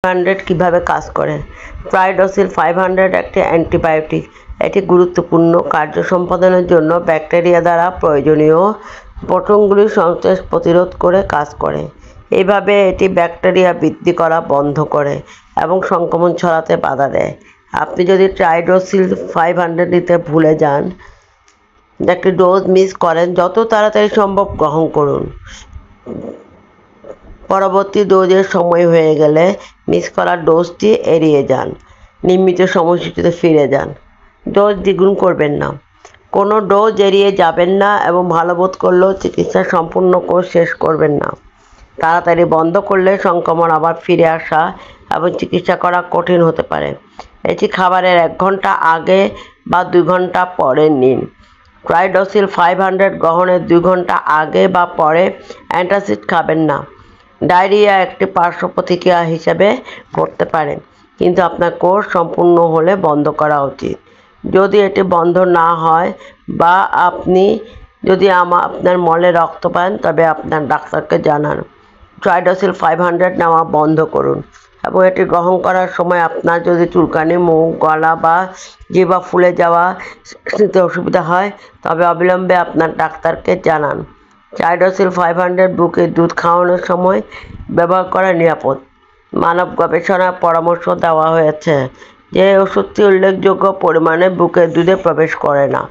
500 কিভাবে কাজ করে? ট্রাইডোসিল 500 একটি অ্যান্টিবায়োটিক। এটি গুরুত্বপূর্ণ কার্য সম্পাদনের জন্য ব্যাকটেরিয়া দ্বারা প্রয়োজনীয় প্রোটনগুলির সংশ্লেষ প্রতিরোধ করে কাজ করে। এইভাবে এটি ব্যাকটেরিয়া বৃদ্ধি করা বন্ধ করে এবং সংক্রমণ ছড়াতে বাধা দেয়। আপনি যদি ট্রাইডোসিল 500 নিতে ভুলে যান, একটি ডোজ মিস করেন, যত তাড়াতাড়ি সম্ভব গ্রহণ করুন। পরবর্তী ডোজের সময় হয়ে গেলে মিস করা ডোজটি এড়িয়ে যান। নিয়মিত সময়সূচিতে ফিরে যান। ডোজ দ্বিগুণ করবেন না। কোনো ডোজ এড়িয়ে যাবেন না এবং ভালো বোধ করলেও চিকিৎসা সম্পূর্ণ কোর্স শেষ করবেন না। তাড়াতাড়ি বন্ধ করলে সংক্রমণ আবার ফিরে আসা এবং চিকিৎসা করা কঠিন হতে পারে। এটি খাবারের 1 ঘন্টা আগে বা 2 ঘন্টা পরে নিন। ট্রাইডোসিল 500 গ্রহণের 2 ঘন্টা আগে বা পরে অ্যান্টাসিড খাবেন না। ডায়রিয়া একটি পার্শ্ব প্রতিক্রিয়া হিসেবে ঘটতে পারে, কিন্তু আপনার কোর্স সম্পূর্ণ হলে বন্ধ করা উচিত। যদি এটি বন্ধ না হয় বা আপনি যদি আপনার মলে রক্ত পান, তবে আপনার ডাক্তারকে জানান। ট্রাইডোসিল 500 নেওয়া বন্ধ করুন এবং এটি গ্রহণ করার সময় আপনার যদি চুলকানি, মুখ, গলা বা জিহ্বা ফুলে যাওয়া নিতে অসুবিধা হয়, তবে অবিলম্বে আপনার ডাক্তারকে জানান। ট্রাইডোসিল 500 বুকে দুধ খাওয়ানোর সময় ব্যবহার করা নিরাপদ। মানব গবেষণায় পরামর্শ দেওয়া হয়েছে যে ওষুধটি উল্লেখযোগ্য পরিমাণে বুকের দুধে প্রবেশ করে না।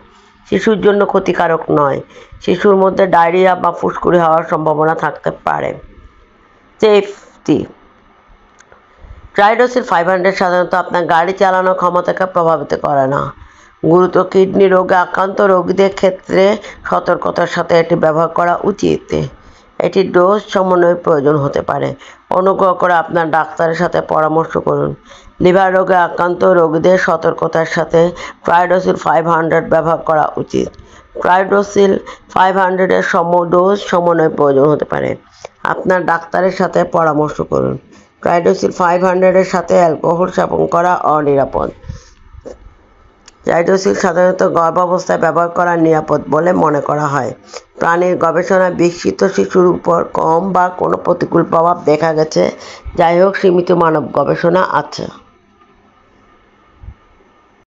শিশুর জন্য ক্ষতিকারক নয়। শিশুর মধ্যে ডায়রিয়া বা ফুসকুড়ি হওয়ার সম্ভাবনা থাকতে পারে। সেফটি। ট্রাইডোসিল 500 সাধারণত আপনার গাড়ি চালানোর ক্ষমতাকে প্রভাবিত করে না। গুরুতর কিডনি রোগে আক্রান্ত রোগীদের ক্ষেত্রে সতর্কতার সাথে এটি ব্যবহার করা উচিত। এটি ডোজ সমন্বয়ের প্রয়োজন হতে পারে। অনুগ্রহ করে আপনার ডাক্তারের সাথে পরামর্শ করুন। লিভার রোগে আক্রান্ত রোগীদের সতর্কতার সাথে ট্রাইডোসিল 500 ব্যবহার করা উচিত। ট্রাইডোসিল 500 এর ডোজ সমন্বয়ের প্রয়োজন হতে পারে। আপনার ডাক্তারের সাথে পরামর্শ করুন। ট্রাইডোসিল 500 এর সাথে অ্যালকোহল সেবন করা অনিরাপদ। ট্রাইডোসিল সাধারণত গর্ভাবস্থায় ব্যবহার করা নিরাপদ বলে মনে করা হয়। প্রাণীর গবেষণায় বিকশিত শিশুর উপর কম বা কোনো প্রতিকূল প্রভাব দেখা গেছে। যাই হোক, সীমিত মানব গবেষণা আছে।